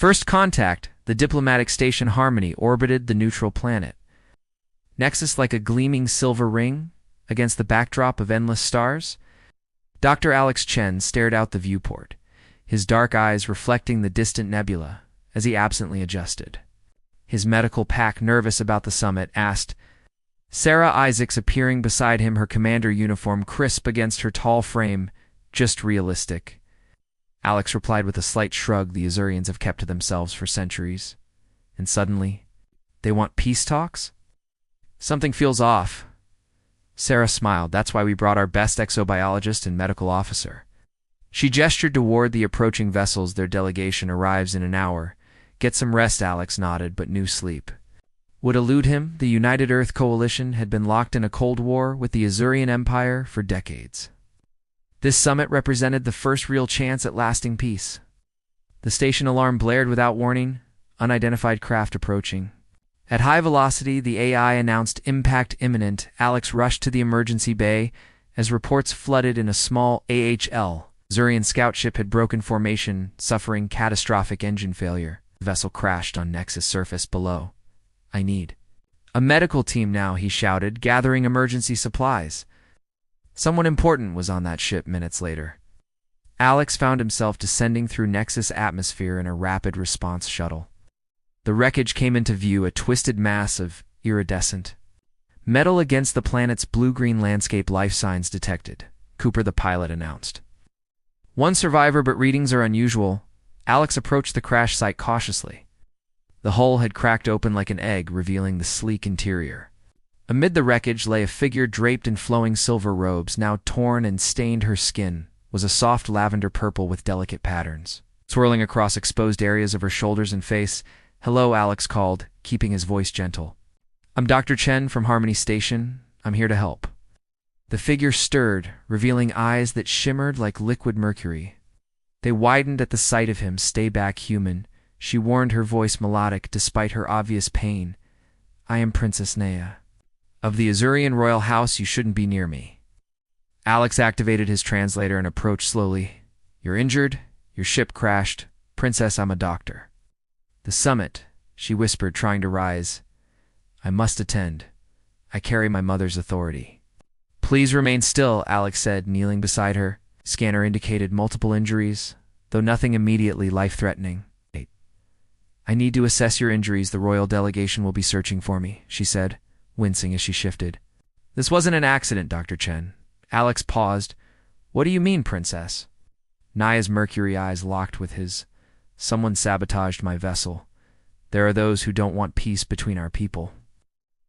First contact, the diplomatic station Harmony orbited the neutral planet. Nexus like a gleaming silver ring against the backdrop of endless stars. Dr. Alex Chen stared out the viewport, his dark eyes reflecting the distant nebula as he absently adjusted. His medical pack, nervous about the summit, asked, Sarah Isaacs appearing beside him, her commander uniform crisp against her tall frame, just realistic. Alex replied with a slight shrug the Azurians have kept to themselves for centuries. And suddenly, they want peace talks? Something feels off. Sarah smiled. That's why we brought our best exobiologist and medical officer. She gestured toward the approaching vessels. Their delegation arrives in an hour. Get some rest, Alex nodded, but knew sleep would elude him. The United Earth Coalition had been locked in a Cold War with the Azurian Empire for decades. This summit represented the first real chance at lasting peace. The station alarm blared without warning, unidentified craft approaching. At high velocity, the AI announced impact imminent. Alex rushed to the emergency bay as reports flooded in. A small AHL Azurian scout ship had broken formation, suffering catastrophic engine failure. The vessel crashed on Nexus surface below. I need a medical team now, he shouted, gathering emergency supplies. Someone important was on that ship minutes later. Alex found himself descending through Nexus atmosphere in a rapid response shuttle. The wreckage came into view, a twisted mass of iridescent metal against the planet's blue-green landscape. Life signs detected, Cooper the pilot announced. One survivor, but readings are unusual. Alex approached the crash site cautiously. The hull had cracked open like an egg, revealing the sleek interior. Amid the wreckage lay a figure draped in flowing silver robes. Now torn and stained, her skin was a soft lavender purple with delicate patterns swirling across exposed areas of her shoulders and face. Hello, Alex called, keeping his voice gentle. I'm Dr. Chen from Harmony Station. I'm here to help. The figure stirred, revealing eyes that shimmered like liquid mercury. They widened at the sight of him. Stay back, human, she warned, her voice melodic despite her obvious pain. I am Princess Naya. Of the Azurian royal house, you shouldn't be near me. Alex activated his translator and approached slowly. You're injured? Your ship crashed. Princess, I'm a doctor. The summit, she whispered, trying to rise. I must attend. I carry my mother's authority. Please remain still, Alex said, kneeling beside her. Scanner indicated multiple injuries, though nothing immediately life-threatening. I need to assess your injuries. The royal delegation will be searching for me, she said, wincing as she shifted. This wasn't an accident, Dr. Chen. Alex paused. What do you mean, Princess? Naya's mercury eyes locked with his. Someone sabotaged my vessel. There are those who don't want peace between our people.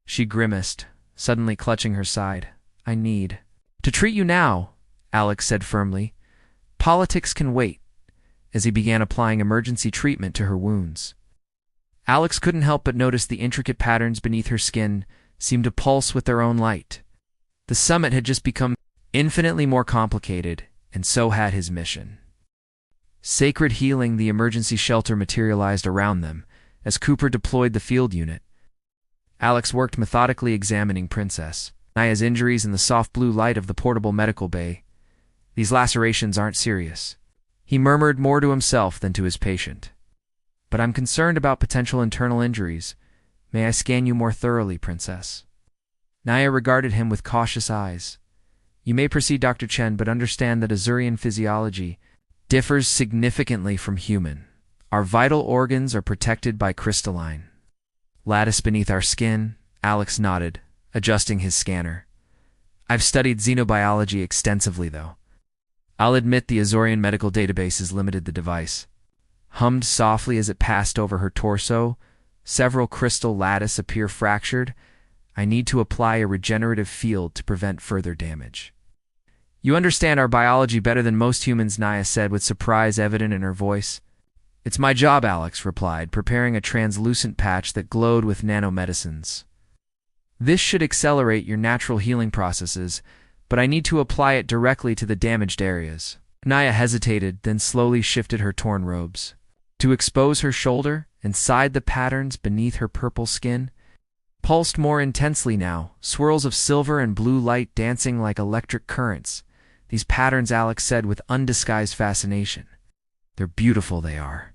She grimaced, suddenly clutching her side. I need to treat you now, Alex said firmly. Politics can wait, as he began applying emergency treatment to her wounds. Alex couldn't help but notice the intricate patterns beneath her skin seemed to pulse with their own light. The summit had just become infinitely more complicated, and so had his mission. Sacred healing. The emergency shelter materialized around them as Cooper deployed the field unit. Alex worked methodically, examining Princess Naya's injuries in the soft blue light of the portable medical bay. These lacerations aren't serious. He murmured, more to himself than to his patient. But I'm concerned about potential internal injuries. May I scan you more thoroughly, Princess? Naya regarded him with cautious eyes. You may proceed, Dr. Chen, but understand that Azurian physiology differs significantly from human. Our vital organs are protected by crystalline lattice beneath our skin. Alex nodded, adjusting his scanner. I've studied xenobiology extensively, though. I'll admit the Azorian medical database is limited. The device hummed softly as it passed over her torso. Several crystal lattice appear fractured. I need to apply a regenerative field to prevent further damage. You understand our biology better than most humans, Naya said with surprise evident in her voice. It's my job, Alex replied, preparing a translucent patch that glowed with nanomedicines. This should accelerate your natural healing processes, but I need to apply it directly to the damaged areas. Naya hesitated, then slowly shifted her torn robes to expose her shoulder and side. The patterns beneath her purple skin pulsed more intensely now, swirls of silver and blue light dancing like electric currents. These patterns, Alex said with undisguised fascination. They're beautiful, they are.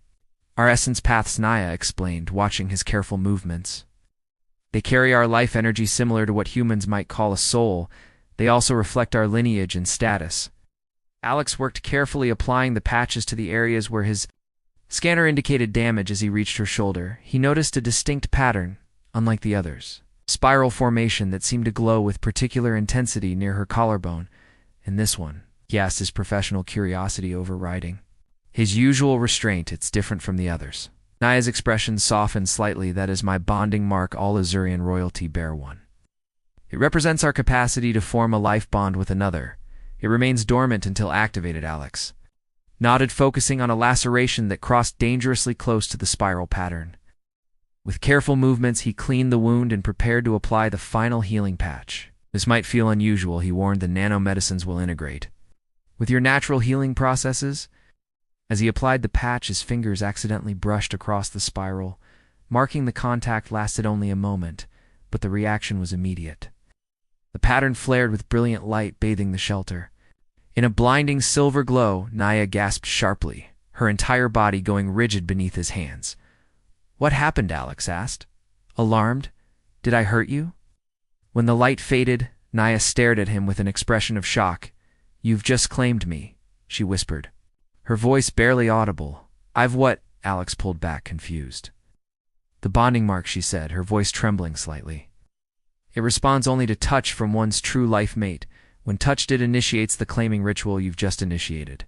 Our essence paths, Naya explained, watching his careful movements. They carry our life energy similar to what humans might call a soul. They also reflect our lineage and status. Alex worked carefully, applying the patches to the areas where his scanner indicated damage. As he reached her shoulder, he noticed a distinct pattern, unlike the others. Spiral formation that seemed to glow with particular intensity near her collarbone. And this one, he asked, his professional curiosity overriding his usual restraint. It's different from the others. Naya's expression softened slightly. That is my bonding mark. All Azurian royalty bear one. It represents our capacity to form a life bond with another. It remains dormant until activated, Alex nodded, focusing on a laceration that crossed dangerously close to the spiral pattern. With careful movements, he cleaned the wound and prepared to apply the final healing patch. This might feel unusual, he warned. The nanomedicines will integrate with your natural healing processes. As he applied the patch, his fingers accidentally brushed across the spiral. Marking the contact lasted only a moment, but the reaction was immediate. The pattern flared with brilliant light, bathing the shelter. In a blinding silver glow, Naya gasped sharply, her entire body going rigid beneath his hands. What happened? Alex asked, alarmed. Did I hurt you? When the light faded, Naya stared at him with an expression of shock. You've just claimed me, she whispered, her voice barely audible. I've what? Alex pulled back, confused. The bonding mark, she said, her voice trembling slightly. It responds only to touch from one's true life mate. When touched, it initiates the claiming ritual you've just initiated.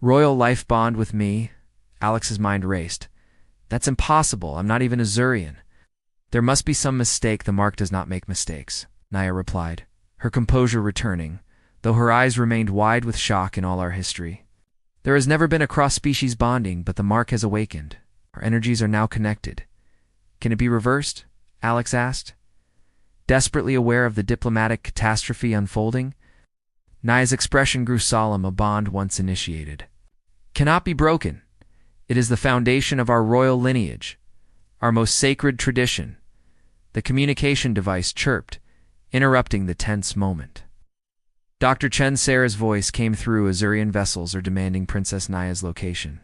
Royal life bond with me? Alex's mind raced. That's impossible. I'm not even Azurian. There must be some mistake. The mark does not make mistakes, Naya replied, her composure returning, though her eyes remained wide with shock. In all our history, there has never been a cross-species bonding, but the mark has awakened. Our energies are now connected. Can it be reversed? Alex asked, desperately aware of the diplomatic catastrophe unfolding. Naya's expression grew solemn. A bond once initiated cannot be broken. It is the foundation of our royal lineage, our most sacred tradition. The communication device chirped, interrupting the tense moment. Dr. Chen Sarah's voice came through. Azurian vessels are demanding Princess Naya's location.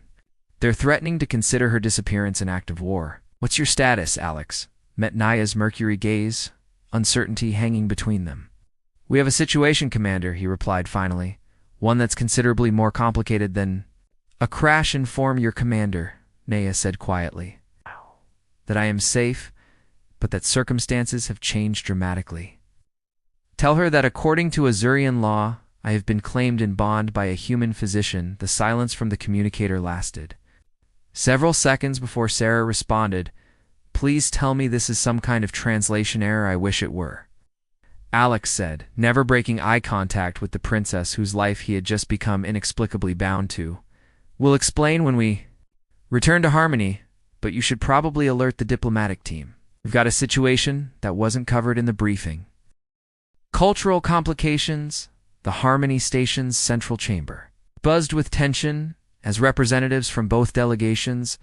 They're threatening to consider her disappearance an act of war. What's your status? Alex met Naya's mercury gaze, uncertainty hanging between them. We have a situation, Commander, he replied finally, one that's considerably more complicated than a crash. Inform your commander, Naya said quietly, that I am safe, but that circumstances have changed dramatically. Tell her that according to Azurian law, I have been claimed in bond by a human physician. The silence from the communicator lasted several seconds before Sarah responded, please tell me this is some kind of translation error. I wish it were, Alex said, never breaking eye contact with the princess whose life he had just become inexplicably bound to. We'll explain when we return to Harmony, but you should probably alert the diplomatic team. We've got a situation that wasn't covered in the briefing. Cultural complications. The Harmony Station's central chamber buzzed with tension as representatives from both delegations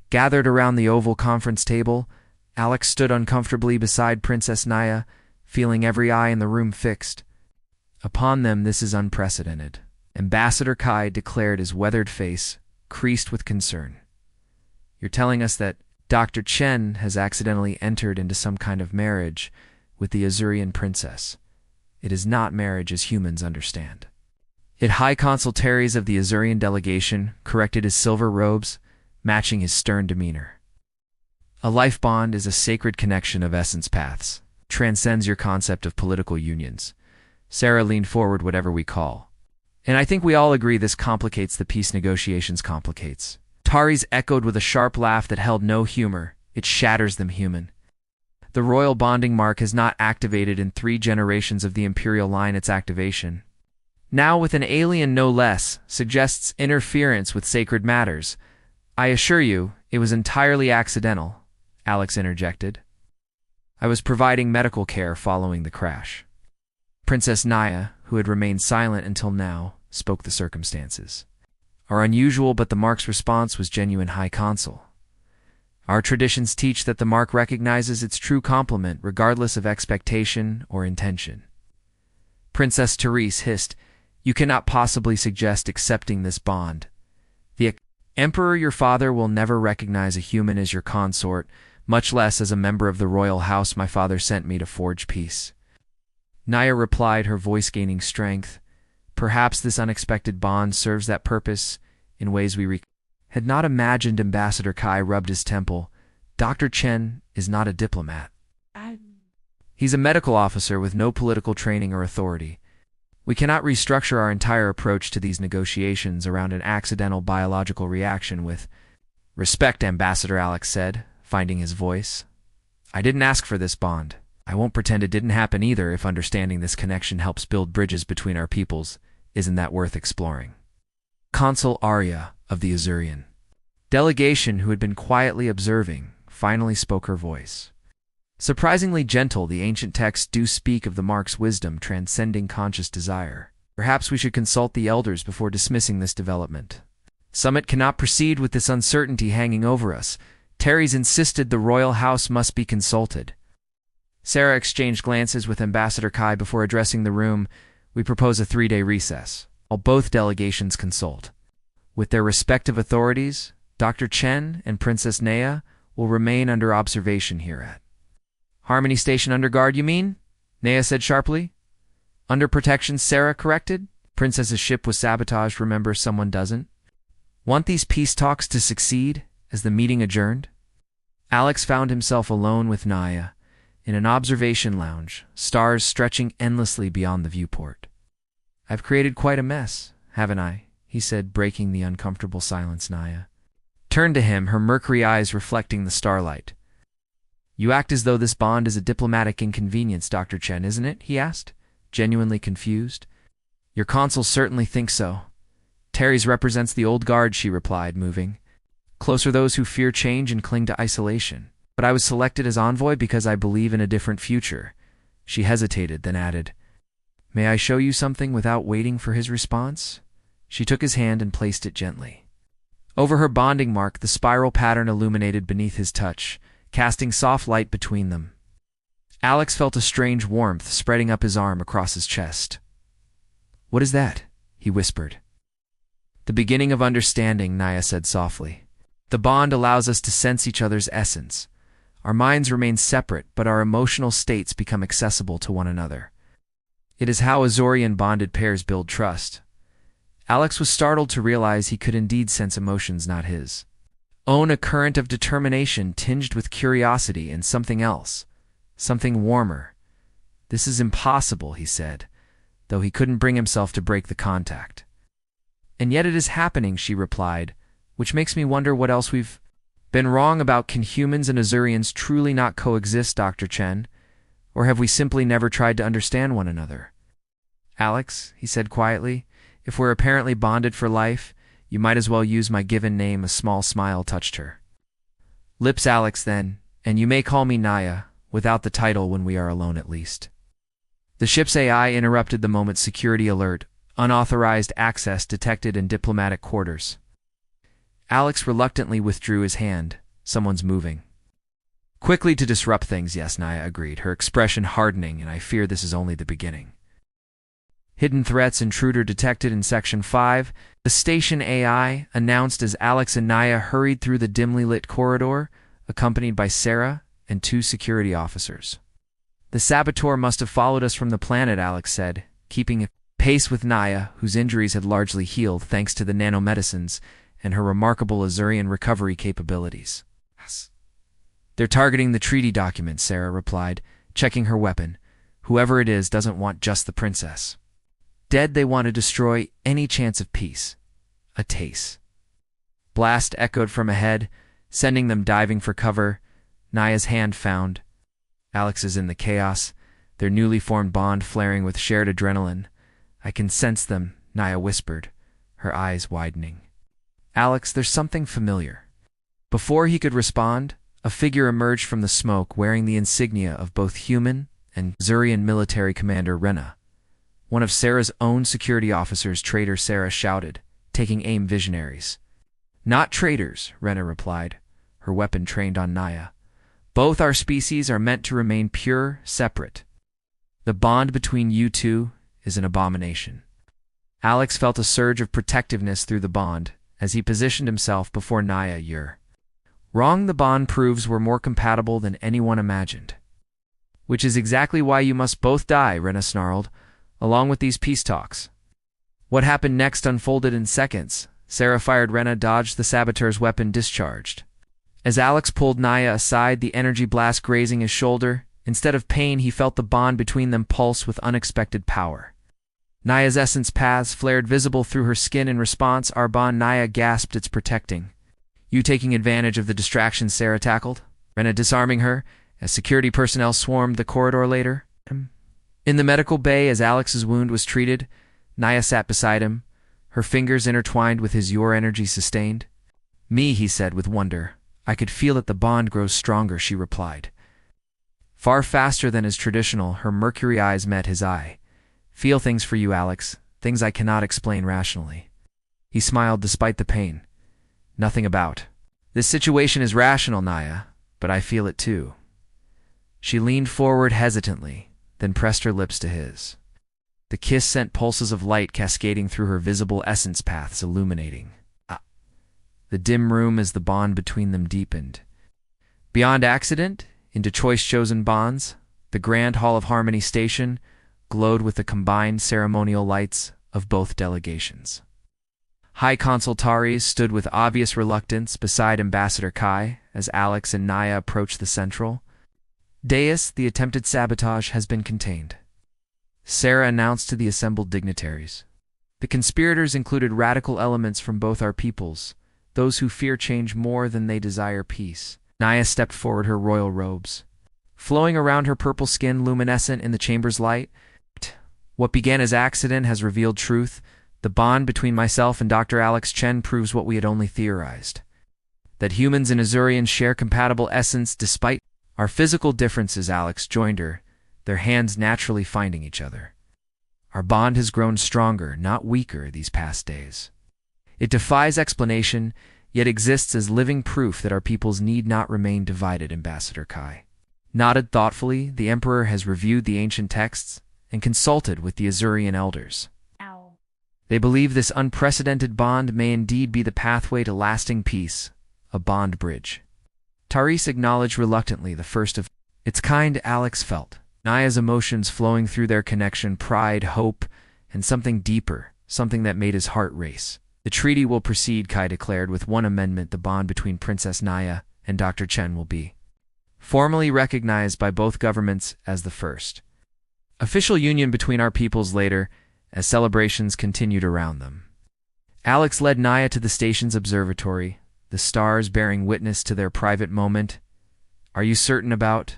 gathered around the oval conference table. Alex stood uncomfortably beside Princess Naya, feeling every eye in the room fixed upon them. This is unprecedented, Ambassador Kai declared, his weathered face creased with concern. You're telling us that Dr. Chen has accidentally entered into some kind of marriage with the Azurian princess. It is not marriage as humans understand it. High Consultaries of the Azurian delegation corrected his silver robes, matching his stern demeanor. A life bond is a sacred connection of essence paths, transcends your concept of political unions. Sarah leaned forward. Whatever we call. And I think we all agree this complicates the peace negotiations. Complicates. Tari's echoed with a sharp laugh that held no humor. It shatters them, human. The royal bonding mark has not activated in 3 generations of the imperial line. Its activation, now with an alien no less, suggests interference with sacred matters. I assure you, it was entirely accidental, Alex interjected. I was providing medical care following the crash. Princess Naya, who had remained silent until now, spoke. The circumstances are unusual, but the mark's response was genuine. High Consul, our traditions teach that the mark recognizes its true complement regardless of expectation or intention. Princess Therese hissed, you cannot possibly suggest accepting this bond. The Emperor, your father will never recognize a human as your consort, much less as a member of the royal house my father sent me to forge peace. Naya replied, her voice gaining strength. Perhaps this unexpected bond serves that purpose in ways we had not imagined. Ambassador Kai rubbed his temple. Dr. Chen is not a diplomat. He's a medical officer with no political training or authority. We cannot restructure our entire approach to these negotiations around an accidental biological reaction with respect, Ambassador Alex said, finding his voice. I didn't ask for this bond. I won't pretend it didn't happen either. If understanding this connection helps build bridges between our peoples, isn't that worth exploring? Consul Arya of the Azurian delegation, who had been quietly observing, finally spoke her voice. Surprisingly gentle, the ancient texts do speak of the mark's wisdom transcending conscious desire. Perhaps we should consult the elders before dismissing this development. Summit cannot proceed with this uncertainty hanging over us. Terry's insisted the royal house must be consulted. Sarah exchanged glances with Ambassador Kai before addressing the room. We propose a 3-day recess, while both delegations consult. With their respective authorities, Dr. Chen and Princess Naya will remain under observation here at Harmony Station. Under guard, you mean? Naya said sharply. Under protection, Sarah corrected. Princess's ship was sabotaged, remember, someone doesn't. Want these peace talks to succeed as the meeting adjourned? Alex found himself alone with Naya in an observation lounge, stars stretching endlessly beyond the viewport. I've created quite a mess, haven't I? He said, breaking the uncomfortable silence. Naya turned to him, her mercury eyes reflecting the starlight. You act as though this bond is a diplomatic inconvenience, Dr. Chen, isn't it? He asked, genuinely confused. Your consul certainly thinks so. Terry's represents the old guard, she replied, moving. Closer those who fear change and cling to isolation. But I was selected as envoy because I believe in a different future. She hesitated, then added, May I show you something? Without waiting for his response? She took his hand and placed it gently. Over her bonding mark, the spiral pattern illuminated beneath his touch, casting soft light between them. Alex felt a strange warmth spreading up his arm across his chest. What is that? He whispered. The beginning of understanding, Naya said softly. The bond allows us to sense each other's essence. Our minds remain separate, but our emotional states become accessible to one another. It is how Azorian bonded pairs build trust. Alex was startled to realize he could indeed sense emotions not his own, a current of determination tinged with curiosity and something else, something warmer. This is impossible, he said, though he couldn't bring himself to break the contact. And yet it is happening, she replied, which makes me wonder what else we've been wrong about. Can humans and Azurians truly not coexist, Dr. Chen? Or have we simply never tried to understand one another? Alex, he said quietly, if we're apparently bonded for life, you might as well use my given name. A small smile touched her lips. Alex, then, and you may call me Naya, without the title when we are alone at least. The ship's AI interrupted the moment. Security alert. Unauthorized access detected in diplomatic quarters. Alex reluctantly withdrew his hand. Someone's moving quickly to disrupt things. Yes, Naya agreed, her expression hardening, and I fear this is only the beginning. Hidden threats. Intruder detected in Section 5. The station AI announced as Alex and Naya hurried through the dimly lit corridor, accompanied by Sarah and 2 security officers. The saboteur must have followed us from the planet, Alex said, keeping pace with Naya, whose injuries had largely healed thanks to the nanomedicines and her remarkable Azurian recovery capabilities. They're targeting the treaty document, Sarah replied, checking her weapon. Whoever it is doesn't want just the princess dead. They want to destroy any chance of peace. A taste. Blast echoed from ahead, sending them diving for cover. Naya's hand found Alex's in the chaos, their newly formed bond flaring with shared adrenaline. I can sense them, Naya whispered, her eyes widening. Alex, there's something familiar. Before he could respond, a figure emerged from the smoke wearing the insignia of both human and Azurian military commander Rena. One of Sarah's own security officers. Traitor, Sarah shouted, taking aim. Visionaries. Not traitors, Rena replied, her weapon trained on Naya. Both our species are meant to remain pure, separate. The bond between you two is an abomination. Alex felt a surge of protectiveness through the bond, as he positioned himself before Naya. "You're wrong. The bond proves we're more compatible than anyone imagined." "Which is exactly why you must both die," Rena snarled, "along with these peace talks." What happened next unfolded in seconds. Sarah fired. Rena dodged the saboteur's weapon, discharged. As Alex pulled Naya aside, the energy blast grazing his shoulder, instead of pain, he felt the bond between them pulse with unexpected power. Naya's essence paths flared visible through her skin in response. "Our bond," Naya gasped. "It's protecting." "You taking advantage of the distraction," Sarah tackled, Rena disarming her, as security personnel swarmed the corridor later. In the medical bay, as Alex's wound was treated, Naya sat beside him, her fingers intertwined with his. "Your energy sustained?" "Me," he said with wonder. "I could feel it. The bond grows stronger," she replied. Far faster than is traditional, her mercury eyes met his eye. "Feel things for you, Alex, things I cannot explain rationally." He smiled despite the pain. "Nothing about. This situation is rational, Naya, but I feel it too." She leaned forward hesitantly, then pressed her lips to his. The kiss sent pulses of light cascading through her visible essence paths, illuminating the dim room as the bond between them deepened. Beyond accident, into choice-chosen bonds, the Grand Hall of Harmony Station glowed with the combined ceremonial lights of both delegations. High Consultaries stood with obvious reluctance beside Ambassador Kai as Alex and Naya approached the central dais. "The attempted sabotage has been contained," Sarah announced to the assembled dignitaries. "The conspirators included radical elements from both our peoples, those who fear change more than they desire peace." Naya stepped forward, her royal robes flowing around her, purple skin luminescent in the chamber's light. "What began as accident has revealed truth. The bond between myself and Dr. Alex Chen proves what we had only theorized, that humans and Azurians share compatible essence despite our physical differences." Alex joined her, their hands naturally finding each other. "Our bond has grown stronger, not weaker, these past days. It defies explanation, yet exists as living proof that our peoples need not remain divided." Ambassador Kai nodded thoughtfully. "The Emperor has reviewed the ancient texts and consulted with the Azurian elders. They believe this unprecedented bond may indeed be the pathway to lasting peace, a bond bridge." Tarice acknowledged reluctantly, the first of its kind. Alex felt Naya's emotions flowing through their connection, pride, hope, and something deeper, something that made his heart race. "The treaty will proceed," Kai declared, "with one amendment. The bond between Princess Naya and Dr. Chen will be formally recognized by both governments as the first official union between our peoples." Later, as celebrations continued around them, Alex led Naya to the station's observatory, the stars bearing witness to their private moment. "Are you certain about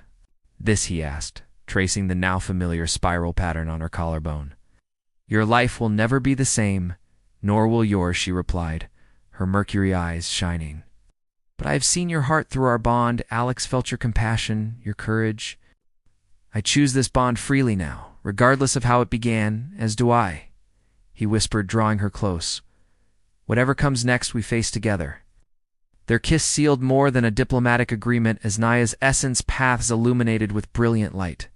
this?" he asked, tracing the now familiar spiral pattern on her collarbone. "Your life will never be the same, nor will yours," she replied, her mercury eyes shining. "But I have seen your heart through our bond." Alex felt your compassion, your courage. "I choose this bond freely now, regardless of how it began, as do I," he whispered, drawing her close. "Whatever comes next, we face together." Their kiss sealed more than a diplomatic agreement as Naya's essence paths illuminated with brilliant light,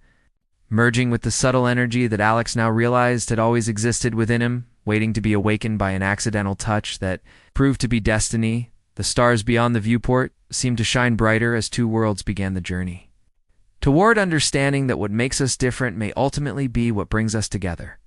merging with the subtle energy that Alex now realized had always existed within him, waiting to be awakened by an accidental touch that proved to be destiny. The stars beyond the viewport seemed to shine brighter as two worlds began the journey toward understanding that what makes us different may ultimately be what brings us together.